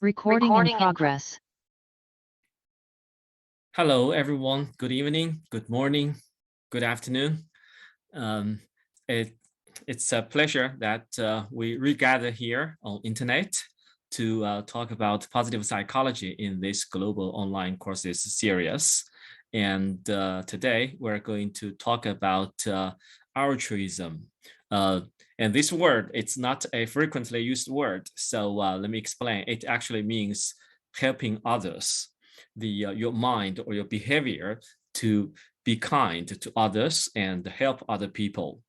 Recording in progress. Hello, everyone. Good evening, good morning, good afternoon. It's a pleasure that we regather here on internet to talk about positive psychology in this global online courses series. And today we're going to talk about altruism. And this word, it's not a frequently used word. So let me explain. It actually means helping others. Your mind or your behavior to be kind to others and help other people.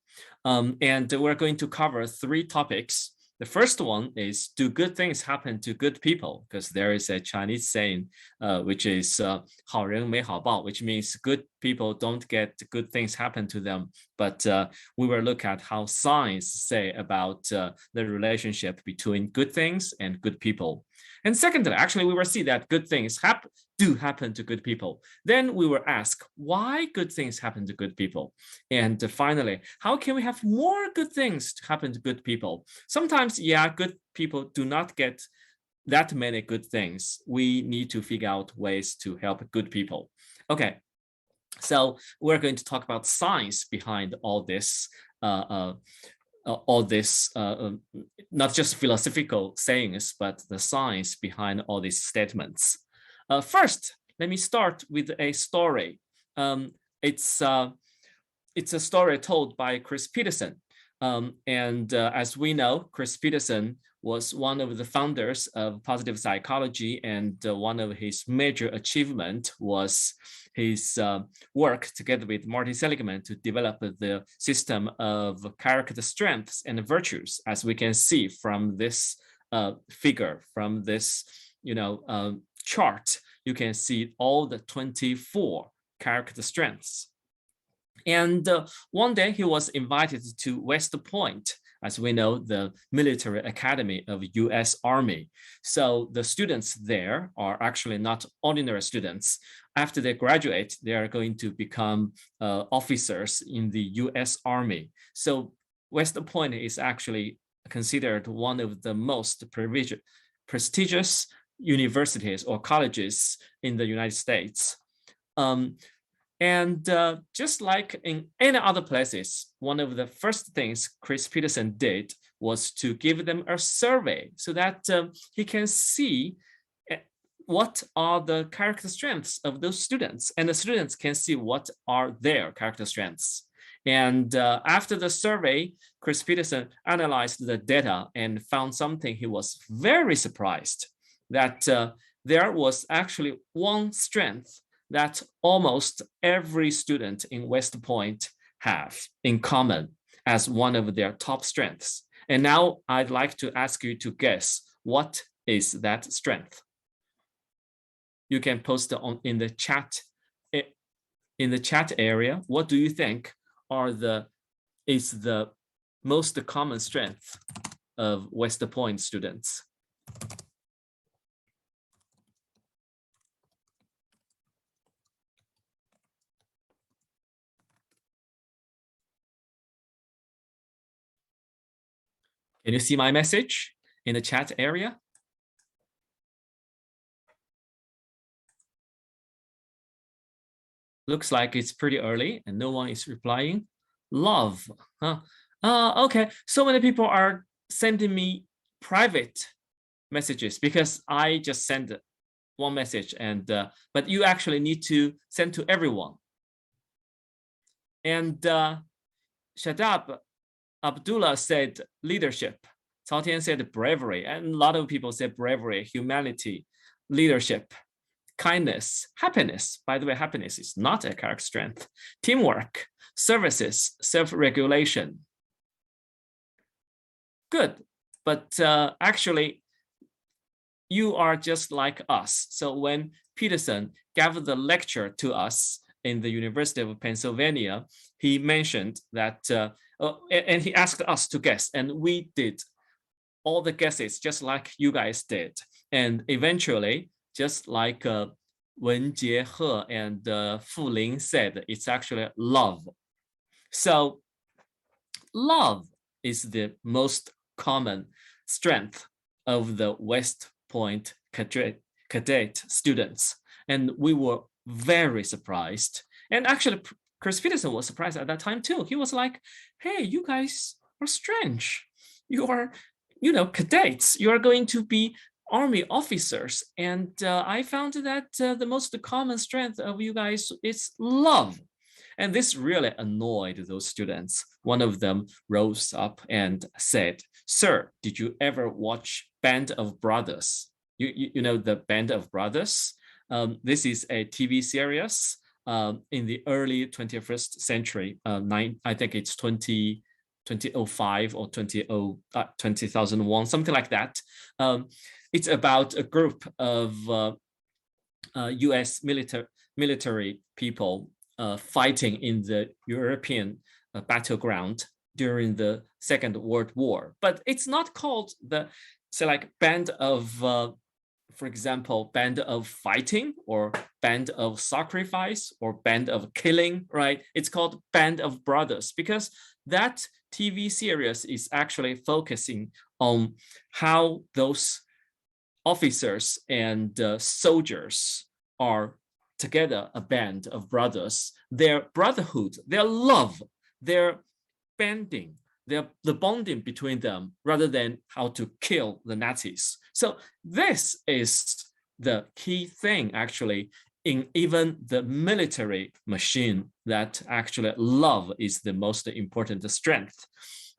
And we're going to cover 3 topics. The first one is, do good things happen to good people? Because there is a Chinese saying, which is 好人没好报, which means good people don't get good things happen to them. But we will look at how science say about the relationship between good things and good people. And secondly, actually, we will see that good things do happen to good people. Then we will ask why good things happen to good people. And finally, how can we have more good things to happen to good people? Sometimes, yeah, good people do not get that many good things. We need to figure out ways to help good people. Okay, so we're going to talk about science behind all this not just philosophical sayings, but the science behind all these statements. First, let me start with a story. It's a story told by Chris Peterson. As we know, Chris Peterson was one of the founders of positive psychology, and one of his major achievements was his work together with Martin Seligman to develop the system of character strengths and virtues, as we can see from this figure, from this chart. You can see all the 24 character strengths. And one day he was invited to West Point, as we know, the military academy of US Army. So the students there are actually not ordinary students. After they graduate, they are going to become officers in the US Army. So West Point is actually considered one of the most prestigious universities or colleges in the United States. Just like in any other places, one of the first things Chris Peterson did was to give them a survey so that he can see what are the character strengths of those students, and the students can see what are their character strengths. And after the survey, Chris Peterson analyzed the data and found something he was very surprised, that there was actually one strength that almost every student in West Point have in common as one of their top strengths. And now I'd like to ask you to guess, what is that strength? You can post it in the chat area. What do you think is the most common strength of West Point students? Can you see my message in the chat area? Looks like it's pretty early and no one is replying. Love. Okay, so many people are sending me private messages because I just sent one message, and but you actually need to send to everyone. And Shadab Abdullah said leadership. Cao Tian said bravery, and a lot of people said bravery, humanity, leadership, kindness, happiness. By the way, happiness is not a character strength. Teamwork, services, self-regulation. Good, but actually, you are just like us. So when Peterson gave the lecture to us in the University of Pennsylvania, he mentioned that, and he asked us to guess, and we did all the guesses just like you guys did. And eventually, just like Wen Jiehe and Fu Ling said, it's actually love. So love is the most common strength of the West Point cadet students. And we were very surprised. And actually, Chris Peterson was surprised at that time too. He was like, hey, you guys are strange. You are, cadets. You are going to be army officers. And I found that the most common strength of you guys is love. And this really annoyed those students. One of them rose up and said, sir, did you ever watch Band of Brothers? You know the Band of Brothers? This is a TV series in the early 21st century. I think it's 2005 or 2001, something like that. It's about a group of US military people fighting in the European battleground during the Second World War. But it's not called the, say, like band of, for example, band of fighting or band of sacrifice or band of killing, right? It's called Band of Brothers because that TV series is actually focusing on how those officers and soldiers are together, a band of brothers, their brotherhood, their love, their banding, the bonding between them, rather than how to kill the Nazis. So this is the key thing, actually, in even the military machine, that actually love is the most important strength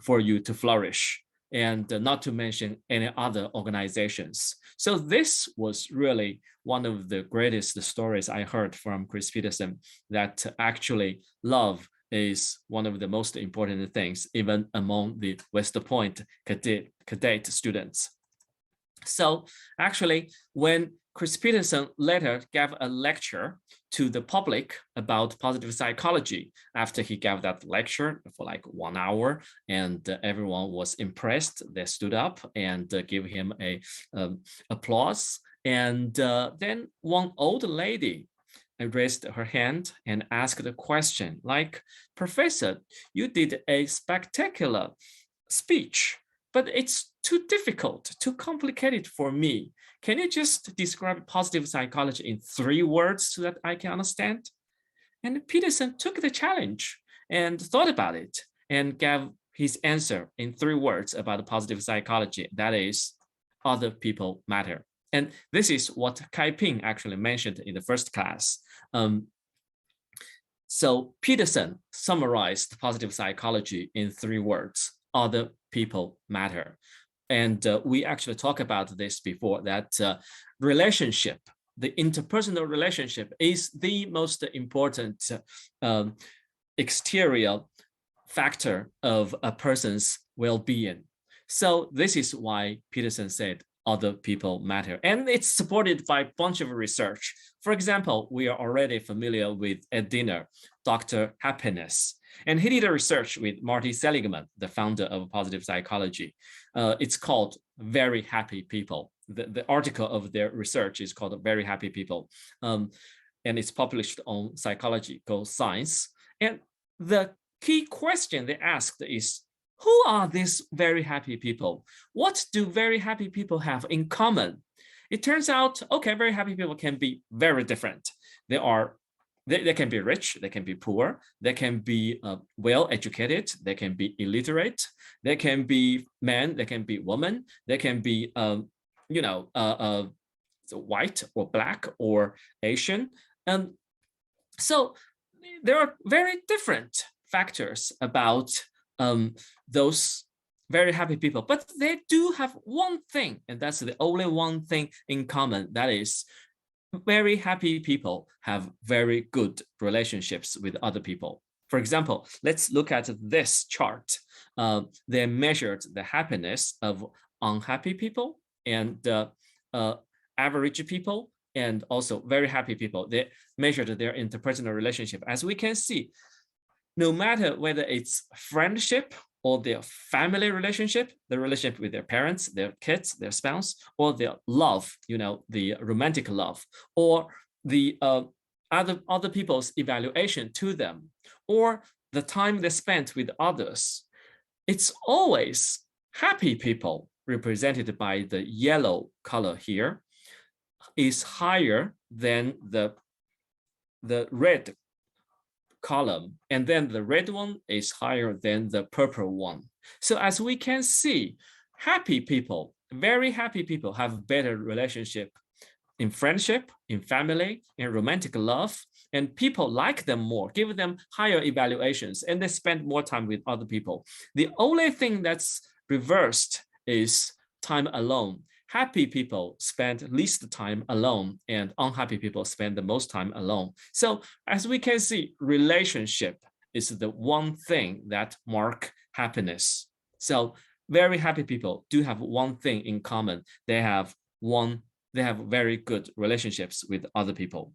for you to flourish, and not to mention any other organizations. So this was really one of the greatest stories I heard from Chris Peterson, that actually love is one of the most important things, even among the West Point cadet students. So actually, when Chris Peterson later gave a lecture to the public about positive psychology, after he gave that lecture for like 1 hour, and everyone was impressed, they stood up and gave him a applause. And then one old lady raised her hand and asked a question like, Professor, you did a spectacular speech, but it's too difficult, too complicated for me. Can you just describe positive psychology in 3 words so that I can understand? And Peterson took the challenge and thought about it and gave his answer in 3 words about positive psychology. That is, other people matter. And this is what Kai Ping actually mentioned in the first class. So Peterson summarized positive psychology in 3 words: other people matter. And we actually talked about this before, that relationship, the interpersonal relationship, is the most important exterior factor of a person's well-being. So this is why Peterson said other people matter. And it's supported by a bunch of research. For example, we are already familiar with Ed Diener, Dr. Happiness. And he did a research with Marty Seligman, the founder of positive psychology. It's called Very Happy People. The article of their research is called Very Happy People. And it's published on Psychological Science. And the key question they asked is, who are these very happy people? What do very happy people have in common? It turns out, okay, very happy people can be very different. They can be rich, they can be poor, they can be well-educated, they can be illiterate, they can be men, they can be women, they can be, white or black or Asian. So there are very different factors about those very happy people, but they do have one thing, and that's the only one thing in common. That is, very happy people have very good relationships with other people. For example, let's look at this chart. They measured the happiness of unhappy people and average people, and also very happy people. They measured their interpersonal relationship. As we can see, no matter whether it's friendship or their family relationship, the relationship with their parents, their kids, their spouse, or their love, the romantic love, or the other people's evaluation to them, or the time they spent with others, it's always happy people represented by the yellow color here. is higher than the red column, and then the red one is higher than the purple one. So as we can see, happy people, very happy people have better relationship in friendship, in family, in romantic love, and people like them more, give them higher evaluations, and they spend more time with other people. The only thing that's reversed is time alone. Happy people spend least time alone, and unhappy people spend the most time alone. So as we can see, relationship is the one thing that mark happiness. So very happy people do have one thing in common. They have very good relationships with other people.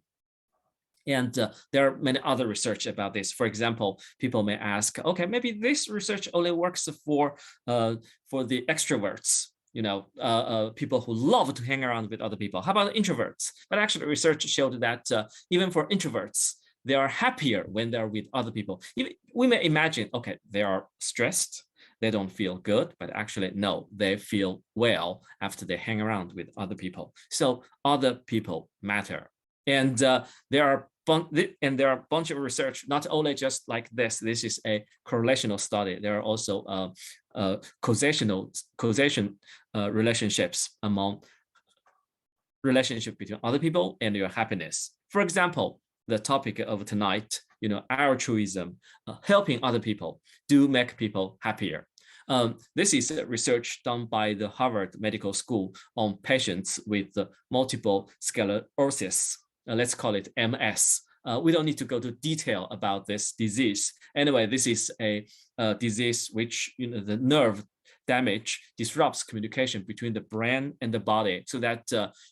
And there are many other research about this. For example, people may ask, okay, maybe this research only works for the extroverts, people who love to hang around with other people. How about introverts? But actually, research showed that even for introverts, they are happier when they're with other people. We may imagine, okay, they are stressed, they don't feel good, but actually, no, they feel well after they hang around with other people. So other people matter. And there are a bunch of research, not only just like this. This is a correlational study. There are also causation relationships among relationship between other people and your happiness. For example, the topic of tonight, altruism, helping other people do make people happier. This is research done by the Harvard Medical School on patients with multiple sclerosis. Let's call it MS. We don't need to go to detail about this disease. Anyway, this is a disease which the nerve damage disrupts communication between the brain and the body, so that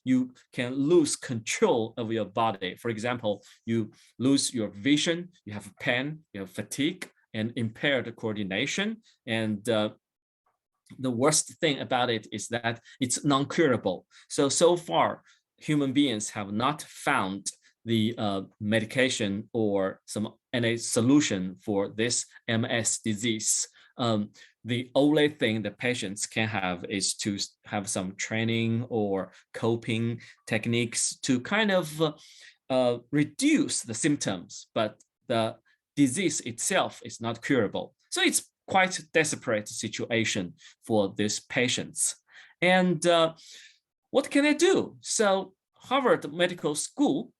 you can lose control of your body. For example, you lose your vision, you have pain, you have fatigue, and impaired coordination. And the worst thing about it is that it's non-curable. So far, human beings have not found the medication or any solution for this MS disease. The only thing the patients can have is to have some training or coping techniques to kind of reduce the symptoms, but the disease itself is not curable. So it's quite desperate situation for these patients. And what can I do? So Harvard Medical School,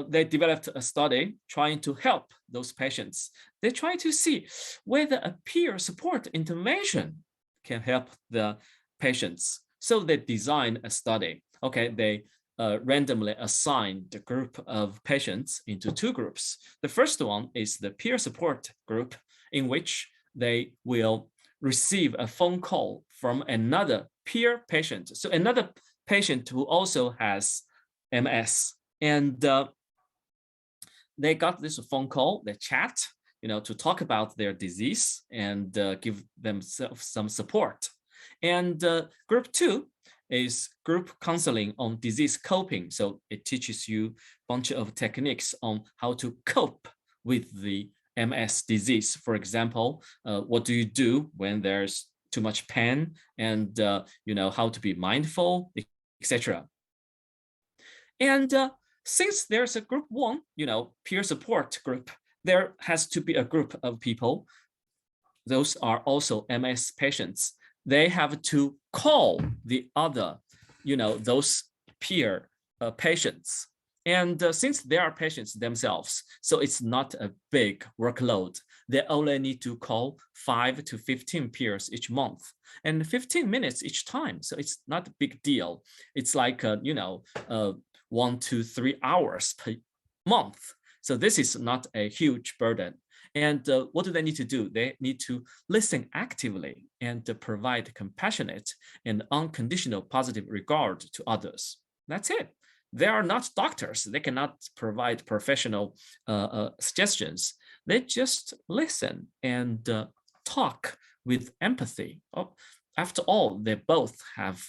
they developed a study trying to help those patients. They try to see whether a peer support intervention can help the patients. So they designed a study. Okay, they randomly assigned a group of patients into two groups. The first one is the peer support group, in which they will receive a phone call from another peer patient. So another patient who also has MS. And they got this phone call, they chat, to talk about their disease and give themselves some support. And group two is group counseling on disease coping. So it teaches you a bunch of techniques on how to cope with the MS disease. For example, what do you do when there's too much pain, and how to be mindful, etc. And since there's a group one, peer support group, there has to be a group of people. Those are also MS patients. They have to call the other, those peer patients. And since they are patients themselves, so it's not a big workload. They only need to call 5 to 15 peers each month, and 15 minutes each time. So it's not a big deal. It's like, 1 to 3 hours per month. So this is not a huge burden. And what do they need to do? They need to listen actively and provide compassionate and unconditional positive regard to others. That's it. They are not doctors. They cannot provide professional suggestions. They just listen and talk with empathy. After all, they both have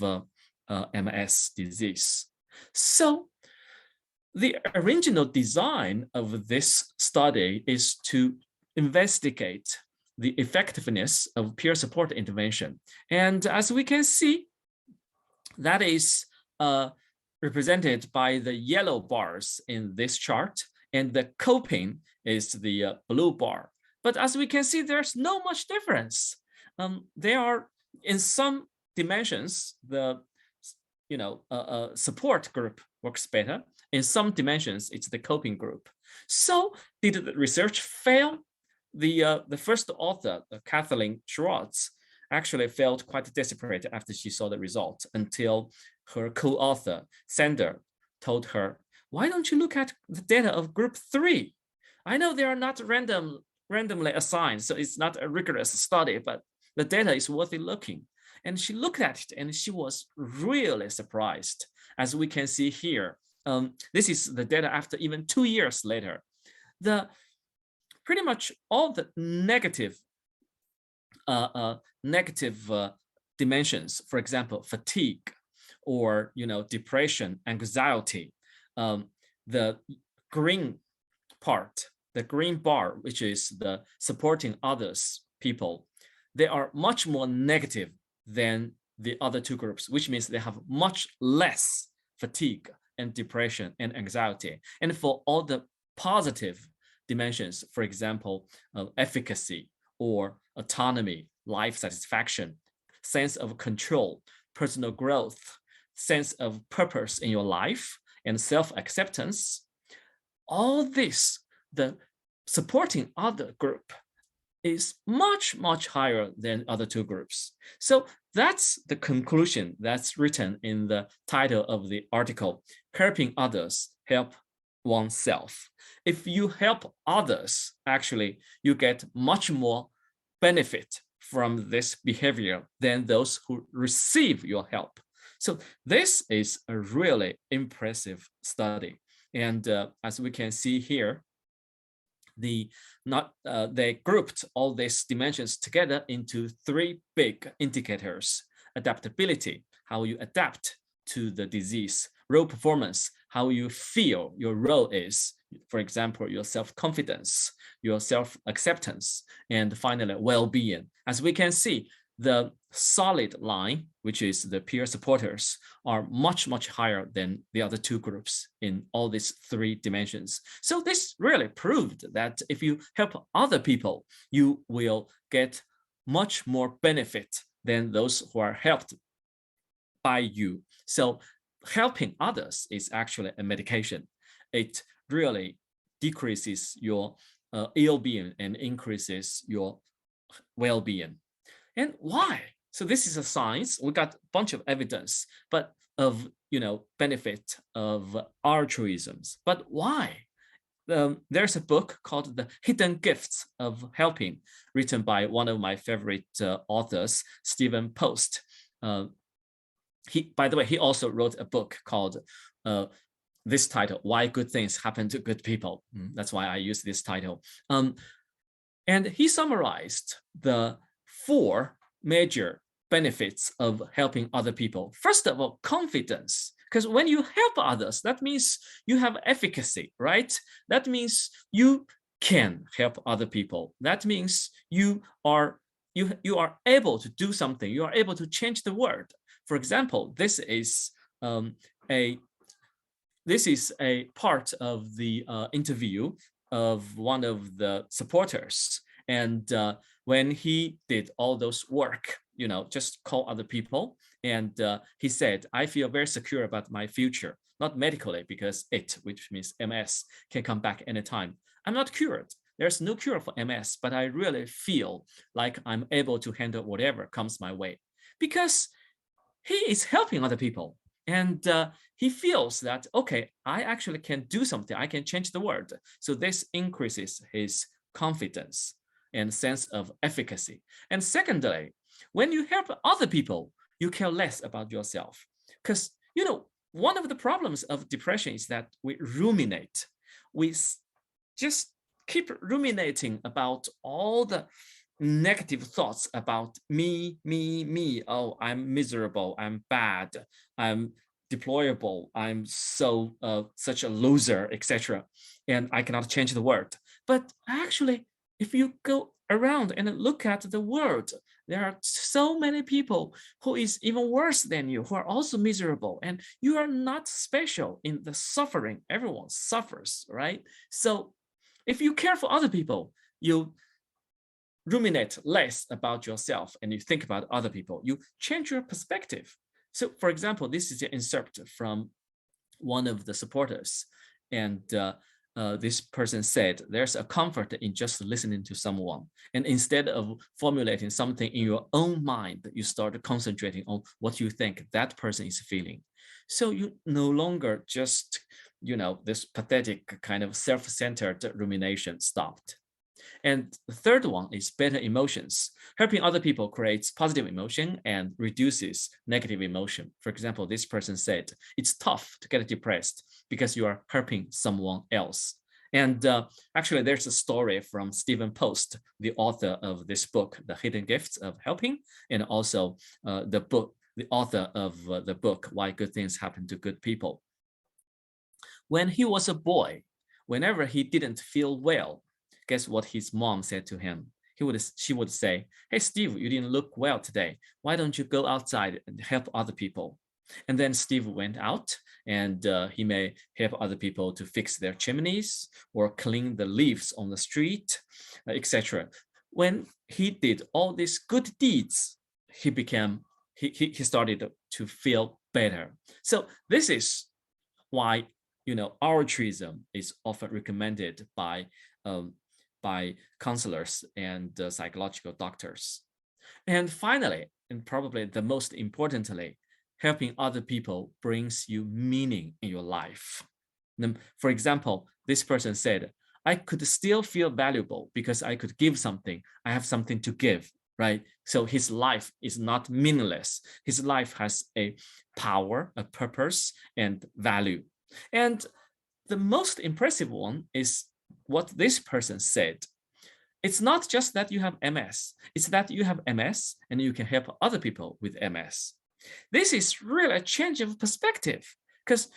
MS disease. So the original design of this study is to investigate the effectiveness of peer support intervention. And as we can see, that is represented by the yellow bars in this chart, and the coping is the blue bar. But as we can see, there's no much difference. They are in some dimensions, the support group works better. In some dimensions, it's the coping group. So did the research fail? The first author, Kathleen Schwartz, actually felt quite desperate after she saw the result until her co-author, Sander, told her, why don't you look at the data of group 3? I know they are not randomly assigned, so it's not a rigorous study, but the data is worth looking. And she looked at it and she was really surprised. As we can see here, this is the data after even 2 years later. Pretty much all the negative dimensions, for example, fatigue or depression, anxiety, the green part, the green bar, which is the supporting others people, they are much more negative than the other two groups, which means they have much less fatigue and depression and anxiety. And for all the positive dimensions, for example, efficacy or autonomy, life satisfaction, sense of control, personal growth, sense of purpose in your life, and self-acceptance, all this, the supporting other group is much, much higher than other two groups. So that's the conclusion that's written in the title of the article, Helping Others, Help Oneself. If you help others, actually, you get much more benefit from this behavior than those who receive your help. So this is a really impressive study. And as we can see here, they grouped all these dimensions together into 3 big indicators: adaptability, how you adapt to the disease; role performance, how you feel your role is, for example, your self-confidence, your self-acceptance; and finally, well-being. As we can see, the solid line, which is the peer supporters, are much, much higher than the other two groups in all these 3 dimensions. So this really proved that if you help other people, you will get much more benefit than those who are helped by you. So helping others is actually a medication. It really decreases your ill-being and increases your well-being. And why? So this is a science. We got a bunch of evidence, but of benefit of altruisms. But why? There's a book called The Hidden Gifts of Helping, written by one of my favorite authors, Stephen Post. By the way, he also wrote a book called this title, Why Good Things Happen to Good People. That's why I use this title. And he summarized the 4 major benefits of helping other people. First of all, confidence. Because when you help others, that means you have efficacy, right? That means you can help other people. That means you are able to do something. You are able to change the world. For example, this is a part of the interview of one of the supporters. And when he did all those work, just call other people. And he said, I feel very secure about my future, not medically, because which means MS, can come back anytime. I'm not cured. There's no cure for MS, but I really feel like I'm able to handle whatever comes my way, because he is helping other people. And he feels that, okay, I actually can do something. I can change the world. So this increases his confidence and sense of efficacy. And secondly, when you help other people, you care less about yourself. Because, one of the problems of depression is that we ruminate. We just keep ruminating about all the negative thoughts about me. Oh, I'm miserable. I'm bad. I'm deplorable. I'm such a loser, etc. And I cannot change the world. But actually, if you go around and look at the world, there are so many people who is even worse than you, who are also miserable, and you are not special in the suffering. Everyone suffers, right? So if you care for other people, you ruminate less about yourself and you think about other people. You change your perspective. So for example, this is an excerpt from one of the supporters. And this person said, there's a comfort in just listening to someone. And instead of formulating something in your own mind, you start concentrating on what you think that person is feeling. So you no longer just, this pathetic kind of self-centered rumination stopped. And the third one is better emotions. Helping other people creates positive emotion and reduces negative emotion. For example, this person said, it's tough to get depressed because you are helping someone else. And actually, there's a story from Stephen Post, the author of this book, The Hidden Gifts of Helping, and also the author of the book, Why Good Things Happen to Good People. When he was a boy, whenever he didn't feel well, guess what his mom said to him? She would say, hey, Steve, you didn't look well today. Why don't you go outside and help other people? And then Steve went out and he may help other people to fix their chimneys or clean the leaves on the street, etc. When he did all these good deeds, he started to feel better. So this is why altruism is often recommended by counselors and psychological doctors. And finally, and probably the most importantly, helping other people brings you meaning in your life. For example, this person said, I could still feel valuable because I could give something. I have something to give, right? So his life is not meaningless. His life has a power, a purpose, and value. And the most impressive one is what this person said. It's not just that you have MS, it's that you have MS and you can help other people with MS. This is really a change of perspective, because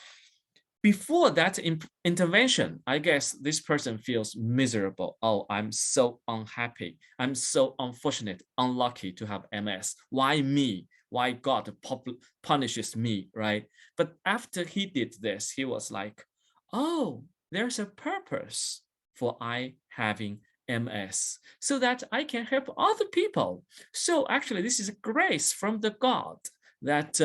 before that intervention, I guess this person feels miserable. Oh, I'm so unhappy. I'm so unfortunate, unlucky to have MS. Why me? Why God punishes me, right? But after he did this, he was like, oh, there's a purpose for I having MS, so that I can help other people. So actually, this is a grace from the God that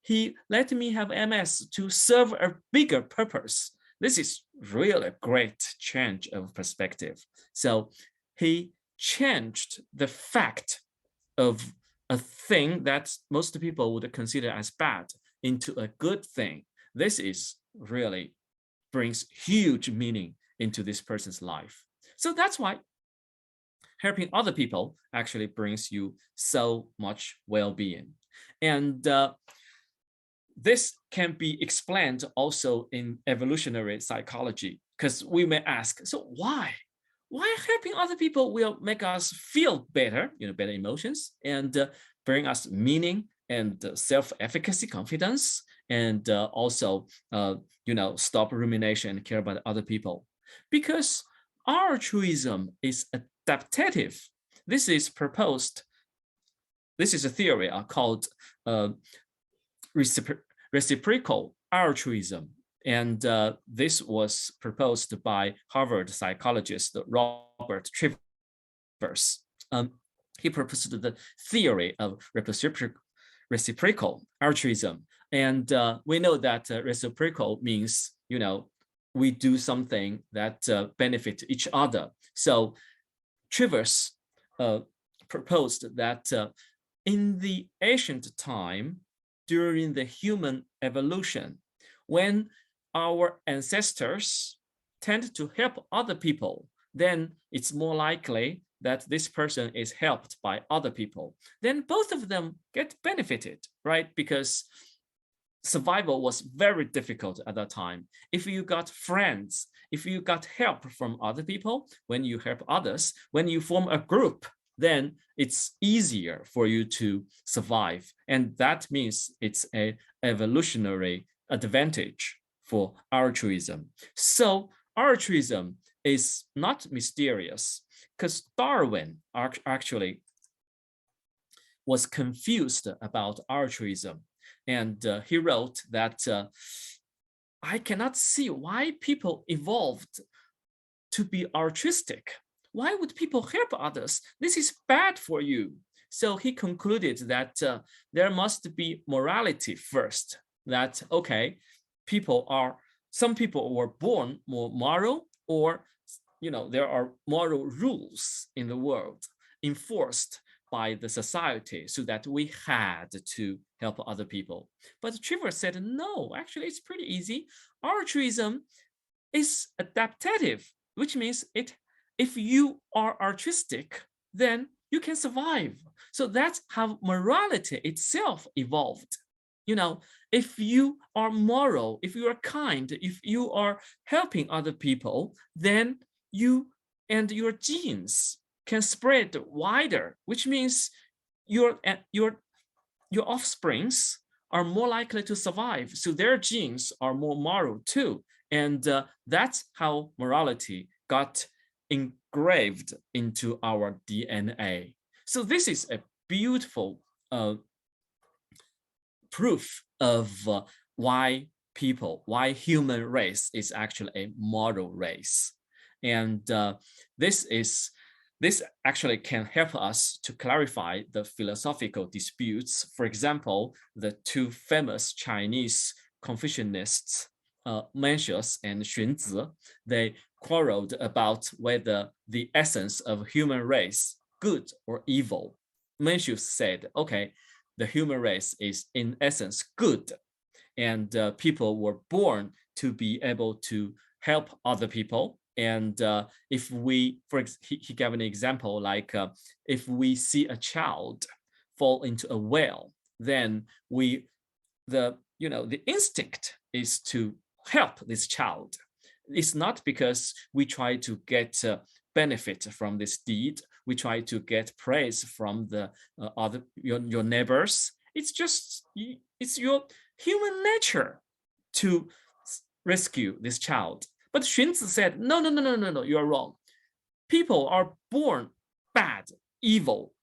he let me have MS to serve a bigger purpose. This is really a great change of perspective. So he changed the fact of a thing that most people would consider as bad into a good thing. This is really brings huge meaning into this person's life. So that's why helping other people actually brings you so much well-being. And this can be explained also in evolutionary psychology, because we may ask, so why? Why helping other people will make us feel better, better emotions, and bring us meaning and self-efficacy, confidence, and also, stop rumination and care about other people? Because altruism is adaptative. This is a theory called reciprocal altruism. And this was proposed by Harvard psychologist Robert Trivers. He proposed the theory of reciprocal altruism. And we know that reciprocal means, we do something that benefits each other. So Trivers proposed that in the ancient time, during the human evolution, when our ancestors tend to help other people, then it's more likely that this person is helped by other people. Then both of them get benefited, right? Because survival was very difficult at that time. If you got friends, if you got help from other people, when you help others, when you form a group, then it's easier for you to survive. And that means it's an evolutionary advantage for altruism. So altruism is not mysterious, because Darwin actually was confused about altruism. And he wrote that I cannot see why people evolved to be altruistic. Why would people help others? This is bad for you. So he concluded that there must be morality first. That, okay, some people were born more moral, or there are moral rules in the world enforced by the society so that we had to help other people. But Trevor said, no, actually, it's pretty easy. Altruism is adaptive, which means if you are altruistic, then you can survive. So that's how morality itself evolved. If you are moral, if you are kind, if you are helping other people, then you and your genes can spread wider, which means your offsprings are more likely to survive. So their genes are more moral too. And that's how morality got engraved into our DNA. So this is a beautiful proof of why human race is actually a moral race. And this actually can help us to clarify the philosophical disputes. For example, the two famous Chinese Confucianists, Mencius and Xunzi, they quarreled about whether the essence of human race, good or evil. Mencius said, okay, the human race is in essence good, and people were born to be able to help other people. And if he gave an example, like if we see a child fall into a well, then the instinct is to help this child. It's not because we try to get benefit from this deed. We try to get praise from the your neighbors. It's your human nature to rescue this child. But Xunzi said, no, you are wrong. People are born bad, evil.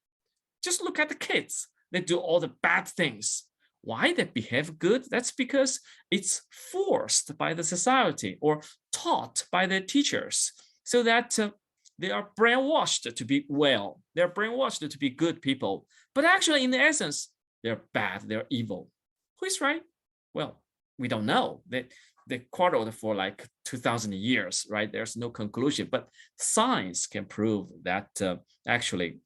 Just look at the kids. They do all the bad things. Why they behave good? That's because it's forced by the society or taught by their teachers, so that they are brainwashed to be well. They're brainwashed to be good people. But actually, in the essence, they're bad, they're evil. Who is right? Well, we don't know. They quarreled for like 2,000 years, right? There's no conclusion, but science can prove that actually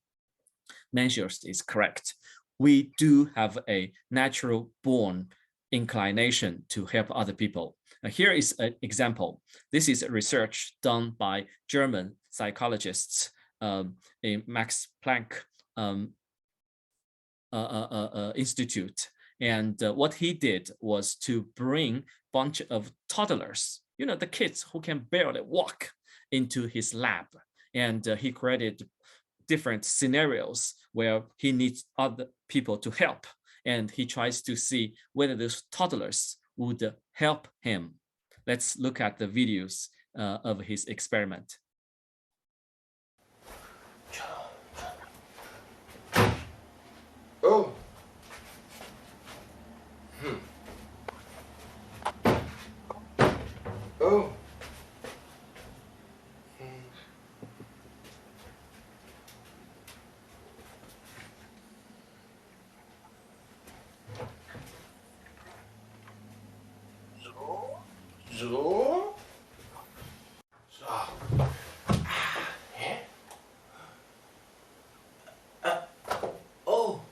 Mencius is correct. We do have a natural born inclination to help other people. Here is an example. This is research done by German psychologists in Max Planck Institute. And what he did was to bring a bunch of toddlers, the kids who can barely walk, into his lab. And he created different scenarios where he needs other people to help. And he tries to see whether those toddlers would help him. Let's look at the videos of his experiment. Oh. Oh. So. Oh. Oh.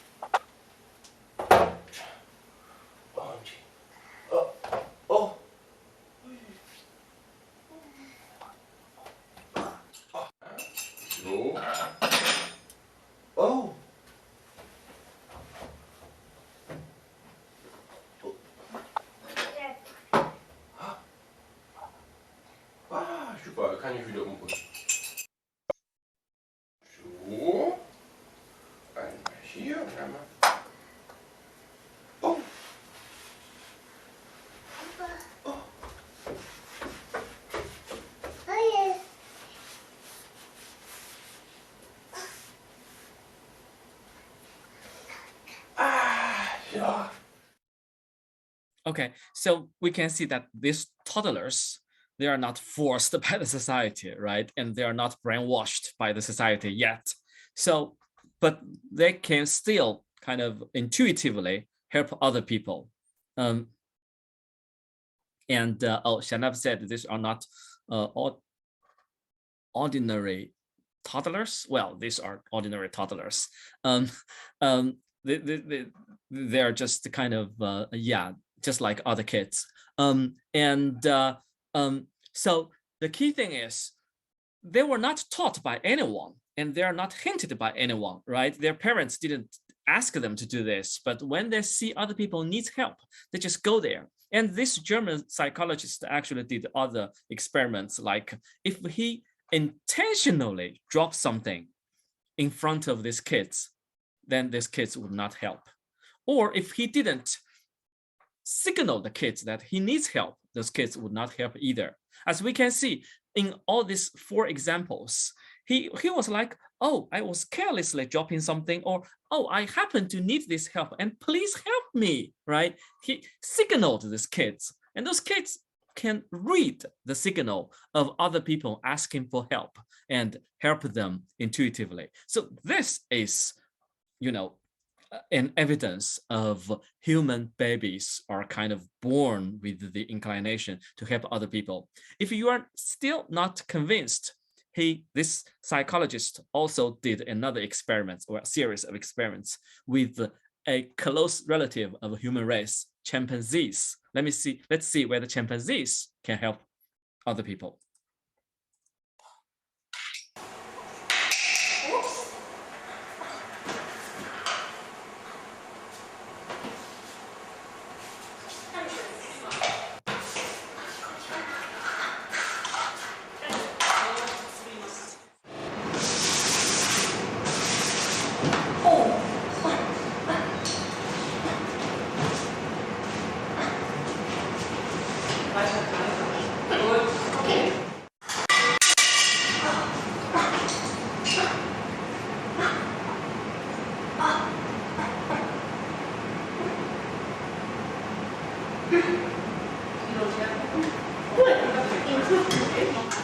Oh. So. Oh. Ah, je sais pas, kann ich wieder umrühren. So. Einmal hier und einmal. Oh. Okay, so we can see that these toddlers, they are not forced by the society, right? And they are not brainwashed by the society yet. So, but they can still kind of intuitively help other people. Um, oh, Shanab said these are not uh, ordinary toddlers. Well, these are ordinary toddlers. Um, um, they are just kind of yeah, just like other kids. So the key thing is they were not taught by anyone, and they are not hinted by anyone, right? Their parents didn't ask them to do this, but when they see other people need help, they just go there. And this German psychologist actually did other experiments, like if he intentionally drops something in front of these kids, then these kids would not help. Or if he didn't signal the kids that he needs help, those kids would not help either. As we can see in all these 4 examples, he was like, oh, I was carelessly dropping something, or oh, I happen to need this help and please help me, right? He signaled these kids, and those kids can read the signal of other people asking for help and help them intuitively. So this is, you know, an evidence of human babies are kind of born with the inclination to help other people. If you are still not convinced, this psychologist also did another experiment or a series of experiments with a close relative of the human race, chimpanzees. Let's see whether chimpanzees can help other people.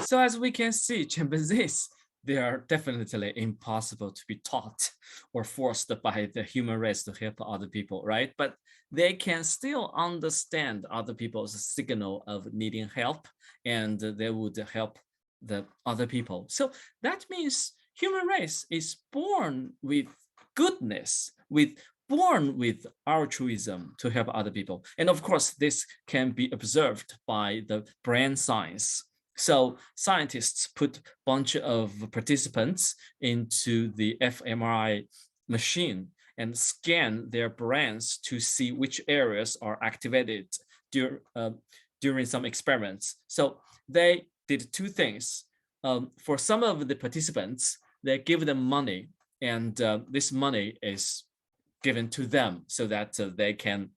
So as we can see, chimpanzees, they are definitely impossible to be taught or forced by the human race to help other people, right? But they can still understand other people's signal of needing help, and they would help the other people. So that means human race is born with goodness, born with altruism to help other people. And of course, this can be observed by the brain science. So scientists put a bunch of participants into the fMRI machine and scan their brains to see which areas are activated during some experiments. So they did 2 things. For some of the participants, they give them money, and this money is given to them so that they can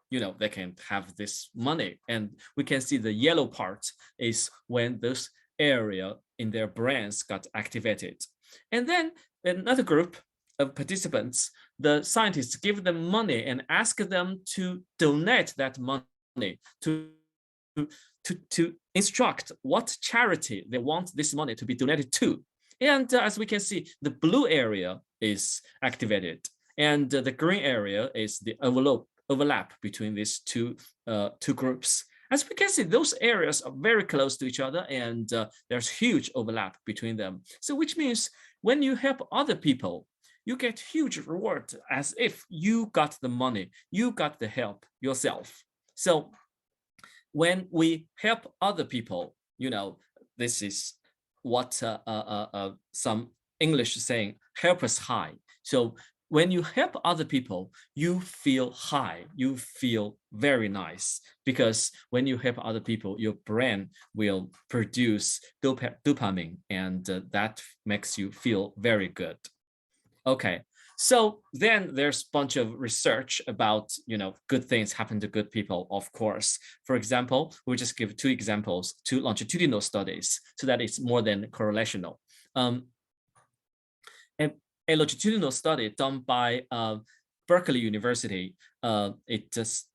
they can have this money. And we can see the yellow part is when this area in their brains got activated. And then another group of participants, the scientists give them money and ask them to donate that money to instruct what charity they want this money to be donated to. And as we can see, the blue area is activated, and the green area is the overlap between these two groups. As we can see, those areas are very close to each other, and there's huge overlap between them. So which means when you help other people, you get huge reward as if you got the money, you got the help yourself. So when we help other people, this is what some English saying, help us high. So when you help other people, you feel high, you feel very nice, because when you help other people, your brain will produce dopamine, and that makes you feel very good. Okay, so then there's a bunch of research about, good things happen to good people, of course. For example, we'll just give 2 examples, 2 longitudinal studies, so that it's more than correlational. A longitudinal study done by Berkeley University, it just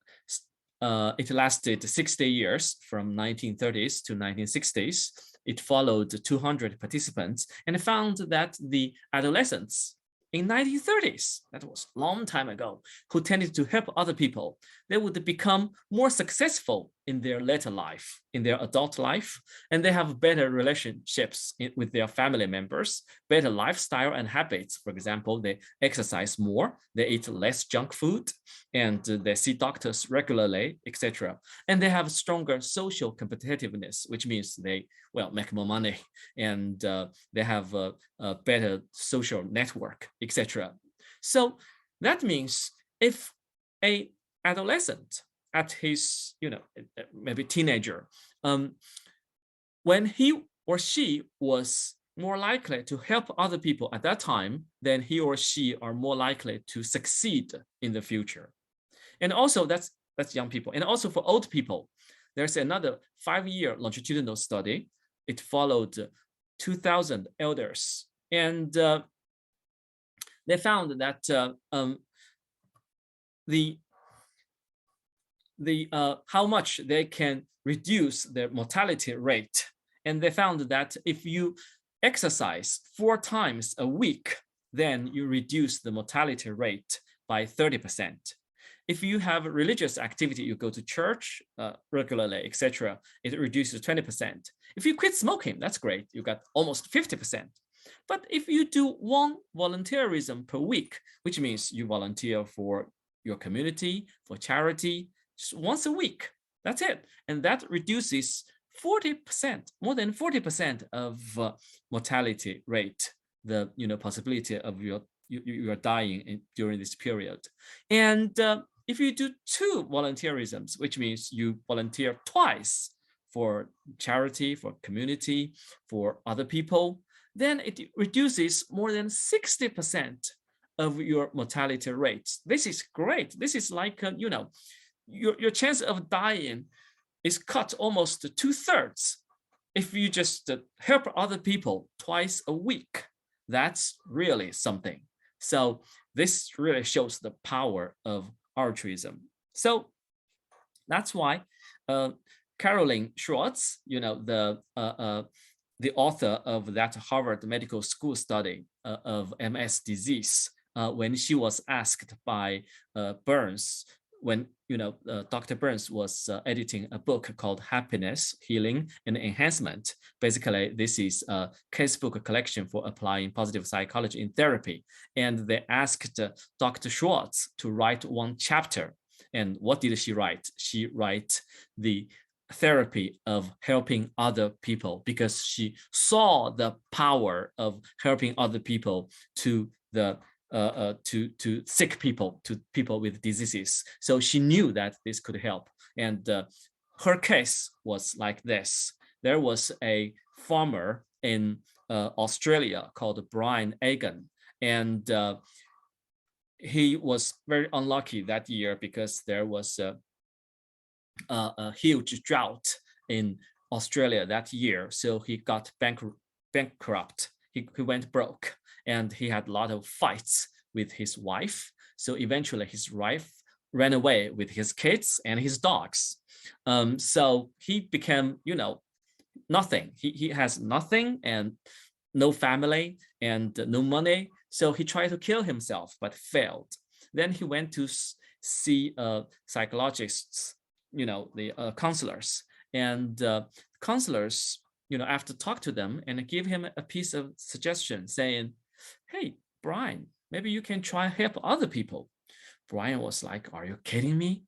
it lasted 60 years from 1930s to 1960s. It followed 200 participants and found that the adolescents in 1930s, that was a long time ago, who tended to help other people, they would become more successful in their later life, in their adult life, and they have better relationships with their family members, better lifestyle and habits. For example, they exercise more, they eat less junk food, and they see doctors regularly, etc. And they have stronger social competitiveness, which means they, well, make more money, and they have a better social network, etc. So that means if a adolescent at his, maybe teenager, when he or she was more likely to help other people at that time, then he or she are more likely to succeed in the future. And also that's young people. And also for old people, there's another 5-year longitudinal study. It followed 2,000 elders, and they found that how much they can reduce their mortality rate. And they found that if you exercise 4 times a week, then you reduce the mortality rate by 30%. If you have religious activity, you go to church regularly, etc., it reduces 20%. If you quit smoking, that's great. You got almost 50%. But if you do 1 volunteerism per week, which means you volunteer for your community, for charity, just once a week, that's it. And that reduces 40%, more than 40% of mortality rate, the possibility of you are dying during this period. And if you do 2 volunteerisms, which means you volunteer twice for charity, for community, for other people, then it reduces more than 60% of your mortality rates. This is great. This is like, your chance of dying is cut almost to 2/3 if you just help other people twice a week. That's really something. So this really shows the power of altruism. So that's why Caroline Schwartz, the author of that Harvard Medical School study of MS disease, when she was asked by Burns, when Dr. Burns was editing a book called Happiness, Healing, and Enhancement. Basically, this is a casebook collection for applying positive psychology in therapy. And they asked Dr. Schwartz to write 1 chapter. And what did she write? She wrote the therapy of helping other people, because she saw the power of helping other people to sick people, to people with diseases. So she knew that this could help. And her case was like this. There was a farmer in Australia called Brian Egan, and he was very unlucky that year because there was a huge drought in Australia that year. So he got bankrupt. He went broke, and he had a lot of fights with his wife. So eventually his wife ran away with his kids and his dogs. So he became, nothing. He has nothing and no family and no money. So he tried to kill himself, but failed. Then he went to see psychologists, the counselors, and counselors, after talk to them and give him a piece of suggestion saying, hey, Brian, maybe you can try help other people. Brian was like, are you kidding me?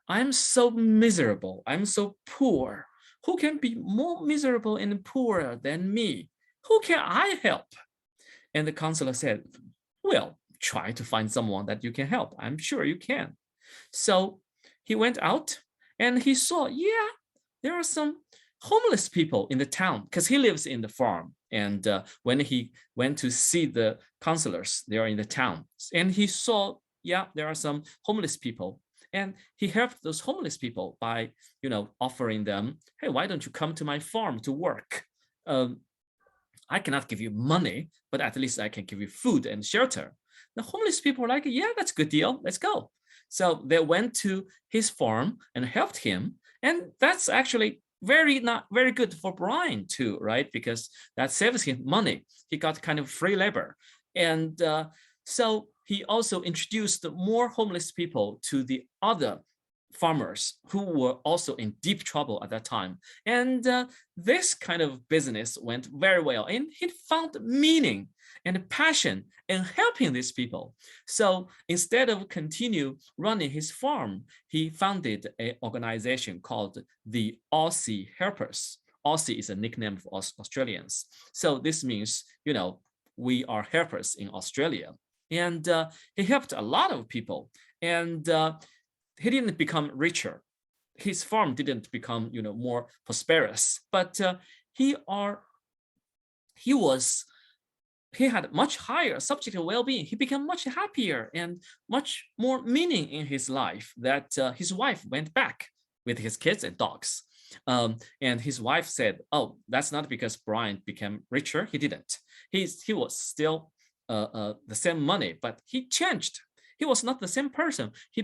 I'm so miserable. I'm so poor. Who can be more miserable and poorer than me? Who can I help? And the counselor said, well, try to find someone that you can help. I'm sure you can. So he went out and he saw, yeah, there are some homeless people in the town, because he lives in the farm. And when he went to see the counselors, they are in the town, and he saw, yeah, there are some homeless people. And he helped those homeless people by, offering them, hey, why don't you come to my farm to work? I cannot give you money, but at least I can give you food and shelter. The homeless people were like, yeah, that's a good deal. Let's go. So they went to his farm and helped him. And that's actually not very good for Brian too, right? Because that saves him money. He got kind of free labor. And so he also introduced more homeless people to the other farmers who were also in deep trouble at that time. And this kind of business went very well. And he found meaning and passion in helping these people. So instead of continue running his farm, he founded an organization called the Aussie Helpers. Aussie is a nickname for us Australians. So this means, we are helpers in Australia. And he helped a lot of people. And he didn't become richer. His farm didn't become, more prosperous, but he had much higher subjective well-being. He became much happier and much more meaning in his life that his wife went back with his kids and dogs. And his wife said, oh, that's not because Brian became richer. He didn't. He was still the same money, but he changed. He was not the same person. He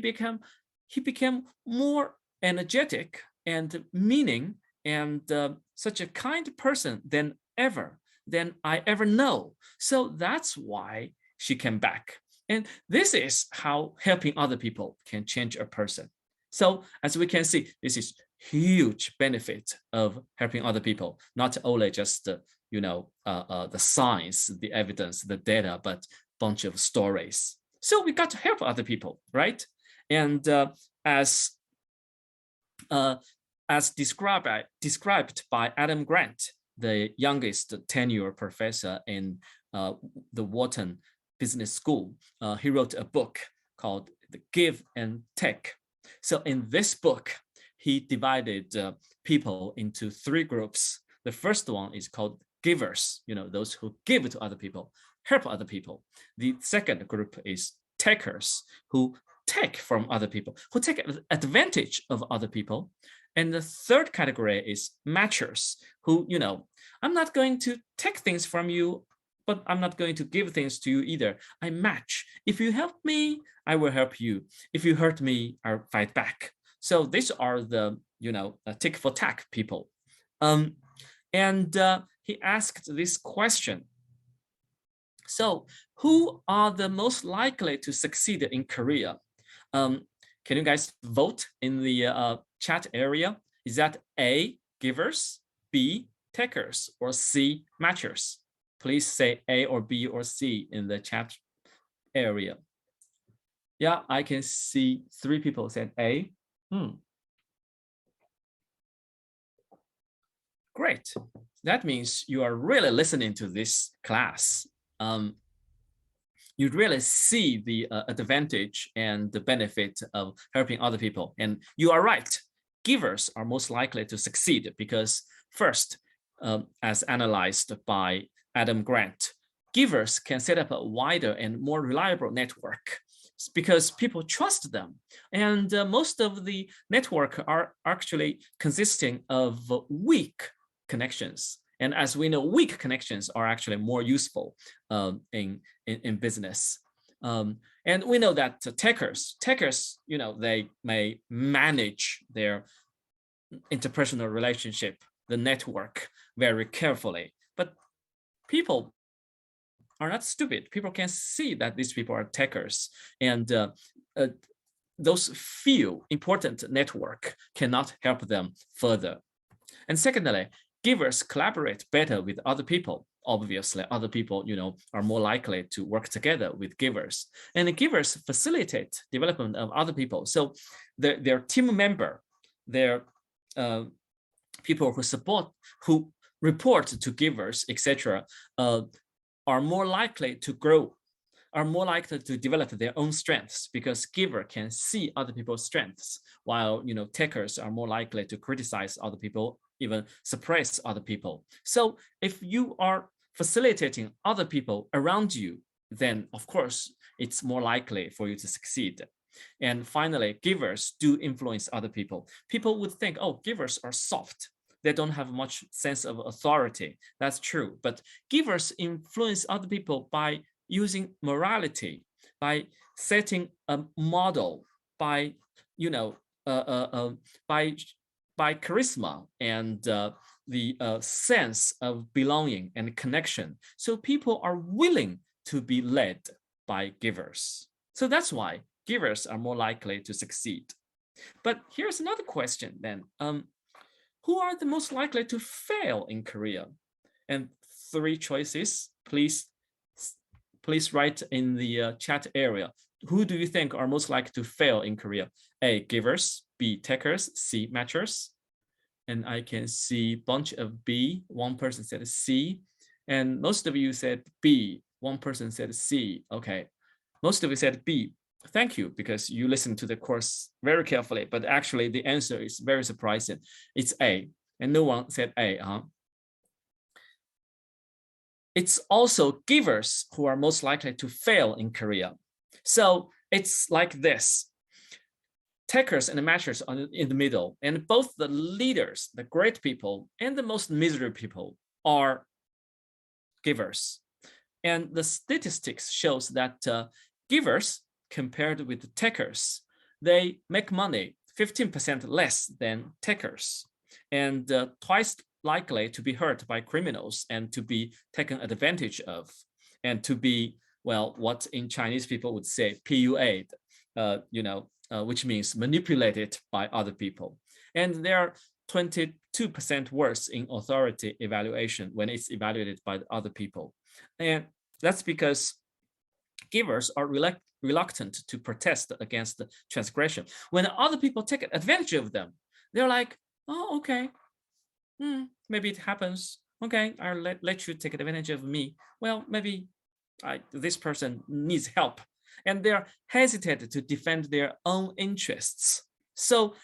became more energetic and meaning and such a kind person than I ever know. So that's why she came back. And this is how helping other people can change a person. So as we can see, this is huge benefit of helping other people, not only just the science, the evidence, the data, but bunch of stories. So we got to help other people, right? And as described by Adam Grant, the youngest tenure professor in the Wharton Business School, he wrote a book called The Give and Take. So in this book, he divided people into 3 groups. The first one is called givers, those who give to other people, help other people. The second group is takers, who take from other people, who take advantage of other people. And the third category is matchers, who, I'm not going to take things from you, but I'm not going to give things to you either. I match. If you help me, I will help you. If you hurt me, I'll fight back. So these are the, tick for tack people. And he asked this question. So who are the most likely to succeed in Korea? Can you guys vote in the chat area? Is that A, givers, B, takers, or C, matchers? Please say A or B or C in the chat area. Yeah, I can see 3 people said A. Great. That means you are really listening to this class. You really see the advantage and the benefit of helping other people. And you are right. Givers are most likely to succeed because first, as analyzed by Adam Grant, givers can set up a wider and more reliable network because people trust them. And most of the network are actually consisting of weak connections. And as we know, weak connections are actually more useful in business. And we know that takers, they may manage their interpersonal relationship, the network, very carefully. But people are not stupid. People can see that these people are takers. And those few important network cannot help them further. And secondly, givers collaborate better with other people. Obviously, other people, are more likely to work together with givers. And the givers facilitate development of other people. So their team member, their people who report to givers, etc., are more likely to grow, are more likely to develop their own strengths because giver can see other people's strengths, while takers are more likely to criticize other people, even suppress other people. So if you are facilitating other people around you, then of course it's more likely for you to succeed. And finally, givers do influence other people. People would think, oh, givers are soft. They don't have much sense of authority. That's true. But givers influence other people by using morality, by setting a model, by, you know, by charisma and the sense of belonging and connection. So people are willing to be led by givers. So that's why givers are more likely to succeed. But here's another question then. Who are the most likely to fail in Korea? And 3 choices, please write in the chat area. Who do you think are most likely to fail in Korea? A, givers, B, takers, C, matchers. And I can see a bunch of B, 1 person said C, and most of you said B, 1 person said C. Okay, most of you said B. Thank you, because you listened to the course very carefully, but actually the answer is very surprising. It's A, and no one said A, huh? It's also givers who are most likely to fail in Korea. So it's like this. Takers and matchers are in the middle, and both the leaders, the great people, and the most miserable people are givers. And the statistics shows that givers, compared with the takers, they make money 15% less than takers, and twice likely to be hurt by criminals and to be taken advantage of, and to be, well, what in Chinese people would say PUA'd, which means manipulated by other people. And they are 22% worse in authority evaluation when it's evaluated by other people. And that's because givers are reluctant to protest against the transgression. When other people take advantage of them, they're like, oh, okay, maybe it happens. Okay, I'll let you take advantage of me. Well, maybe this person needs help. And they're hesitant to defend their own interests. So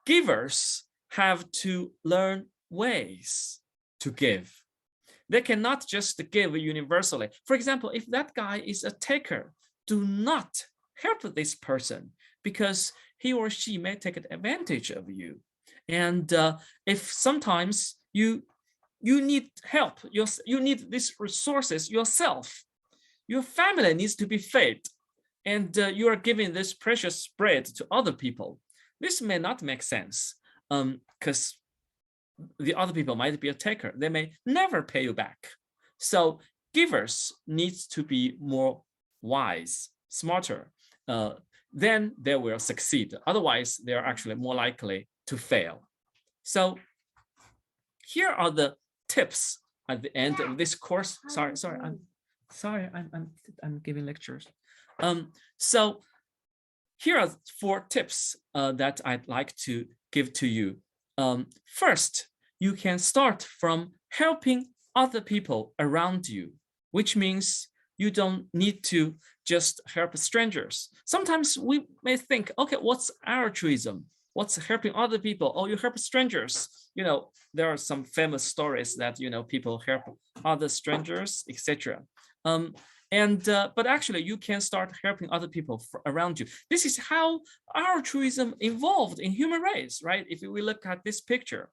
givers have to learn ways to give. They cannot just give universally. For example, if that guy is a taker, do not help this person because he or she may take advantage of you. And if sometimes you need help, you need these resources yourself, your family needs to be fed, and you are giving this precious bread to other people. This may not make sense because the other people might be a taker. They may never pay you back. So givers needs to be more wise, smarter. Then they will succeed. Otherwise, they are actually more likely to fail. So here are the tips at the end of this course. I'm giving lectures. So here are 4 tips that I'd like to give to you. First, you can start from helping other people around you, which means you don't need to just help strangers. Sometimes we may think, okay, what's altruism? What's helping other people? Oh, you help strangers. There are some famous stories that, people help other strangers, etc. But actually, you can start helping other people around you. This is how altruism evolved in human race, right? If we look at this picture,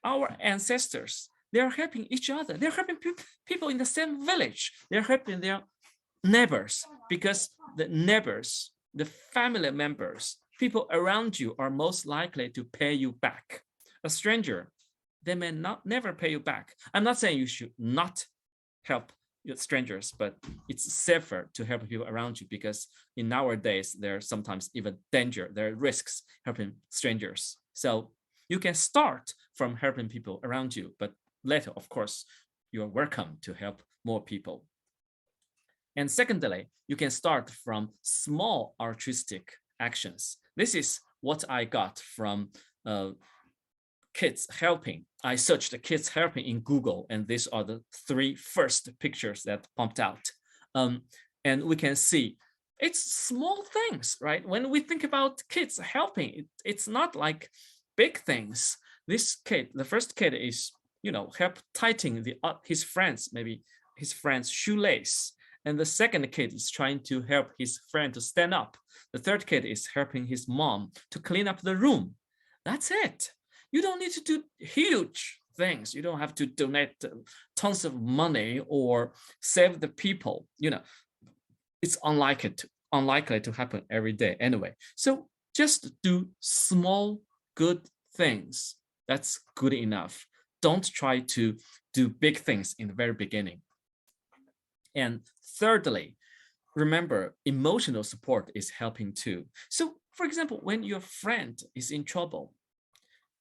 our ancestors, they're helping each other. They're helping people in the same village. They're helping their neighbors, because the neighbors, the family members, people around you are most likely to pay you back. A stranger, they may never pay you back. I'm not saying you should not help strangers, but it's safer to help people around you, because in nowadays there's sometimes even danger, there are risks helping strangers. So you can start from helping people around you, but later, of course, you're welcome to help more people. And secondly, you can start from small altruistic actions. This is what I got from kids helping. I searched the kids helping in Google, and these are the 3 first pictures that popped out. And we can see it's small things, right? When we think about kids helping, it's not like big things. This kid, the first kid is, help tightening his friend's shoelace. And the second kid is trying to help his friend to stand up. The third kid is helping his mom to clean up the room. That's it. You don't need to do huge things. You don't have to donate tons of money or save the people. It's unlikely unlikely to happen every day anyway. So just do small good things. That's good enough. Don't try to do big things in the very beginning. And thirdly, remember, emotional support is helping too. So for example, when your friend is in trouble,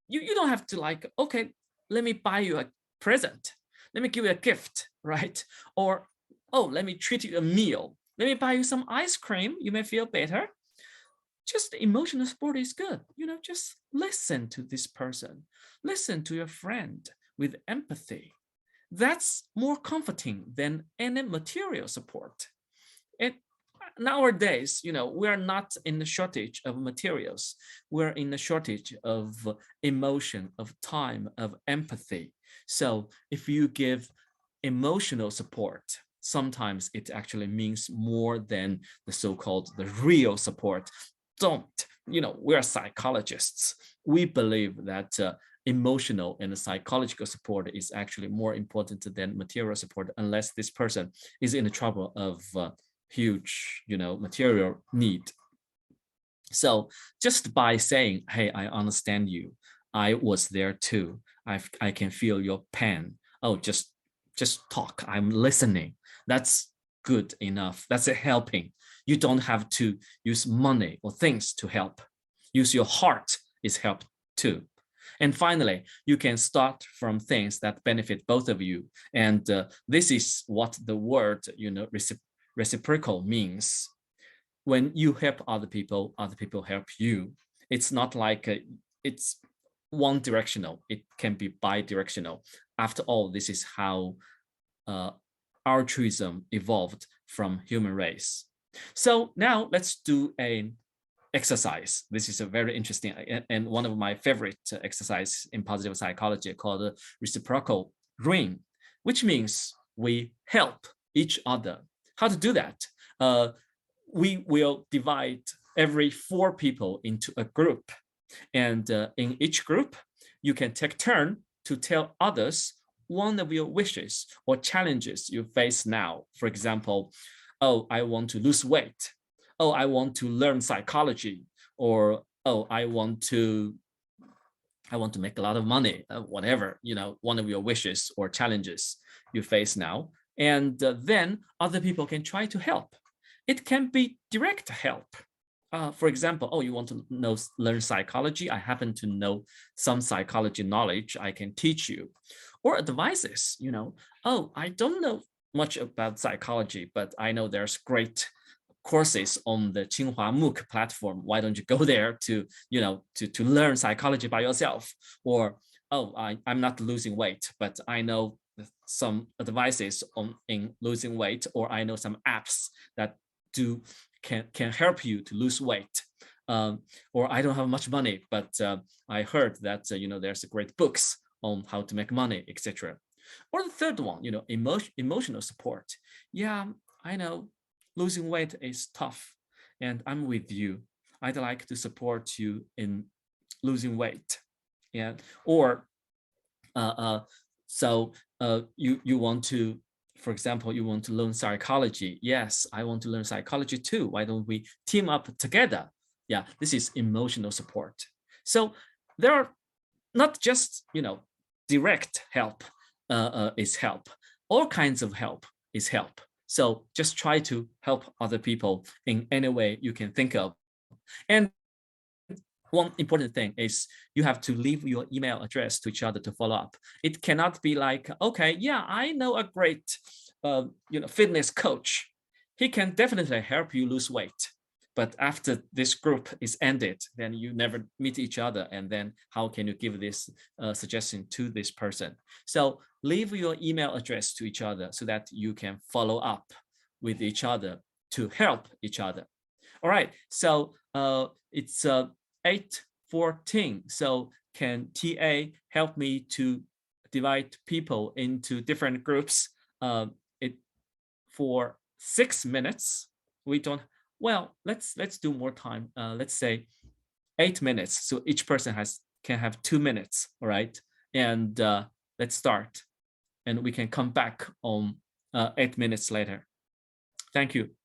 you don't have to like, okay, let me buy you a present. Let me give you a gift, right? Or, oh, let me treat you a meal. Let me buy you some ice cream. You may feel better. Just emotional support is good. Just listen to this person. Listen to your friend with empathy. That's more comforting than any material support. And nowadays, we are not in the shortage of materials. We're in the shortage of emotion, of time, of empathy. So if you give emotional support, sometimes it actually means more than the so-called the real support. We're psychologists. We believe that emotional and psychological support is actually more important than material support, unless this person is in the trouble of huge, material need. So just by saying, hey, I understand you. I was there too. I can feel your pain. Oh, just talk. I'm listening. That's good enough. That's a helping. You don't have to use money or things to help. Use your heart is help too. And finally, you can start from things that benefit both of you. And this is what the word, reciprocal means. When you help other people help you. It's not like it's one directional. It can be bi-directional. After all, this is how altruism evolved from human race. So now let's do an exercise. This is a very interesting and one of my favorite exercise in positive psychology called reciprocal ring, which means we help each other. How to do that? We will divide every 4 people into a group. And in each group, you can take turn to tell others one of your wishes or challenges you face now. For example, oh, I want to lose weight. Oh, I want to learn psychology. Or, oh, I want to make a lot of money, whatever, one of your wishes or challenges you face now. And then other people can try to help. It can be direct help. For example, oh, you want to learn psychology? I happen to know some psychology knowledge. I can teach you. Or advices, oh, I don't know much about psychology, but I know there's great courses on the Tsinghua MOOC platform. Why don't you go there to learn psychology by yourself? Or, oh, I'm not losing weight, but I know some advices in losing weight, or I know some apps that can help you to lose weight. Or I don't have much money, but I heard that there's great books on how to make money, etc. Or the third one, emotional support. Yeah, I know losing weight is tough, and I'm with you. I'd like to support you in losing weight. Yeah. Or you want to, for example, you want to learn psychology. Yes, I want to learn psychology too. Why don't we team up together? Yeah, this is emotional support. So there are not just direct help is help. All kinds of help is help. So just try to help other people in any way you can think of. And one important thing is you have to leave your email address to each other to follow up. It cannot be like, okay, yeah, I know a great fitness coach. He can definitely help you lose weight. But after this group is ended, then you never meet each other. And then how can you give this suggestion to this person? So leave your email address to each other so that you can follow up with each other to help each other. All right, so it's 8:14. So can TA help me to divide people into different groups for 6 minutes? We don't. Well, let's do more time. Let's say 8 minutes. So each person can have 2 minutes. All right, and let's start, and we can come back on 8 minutes later. Thank you.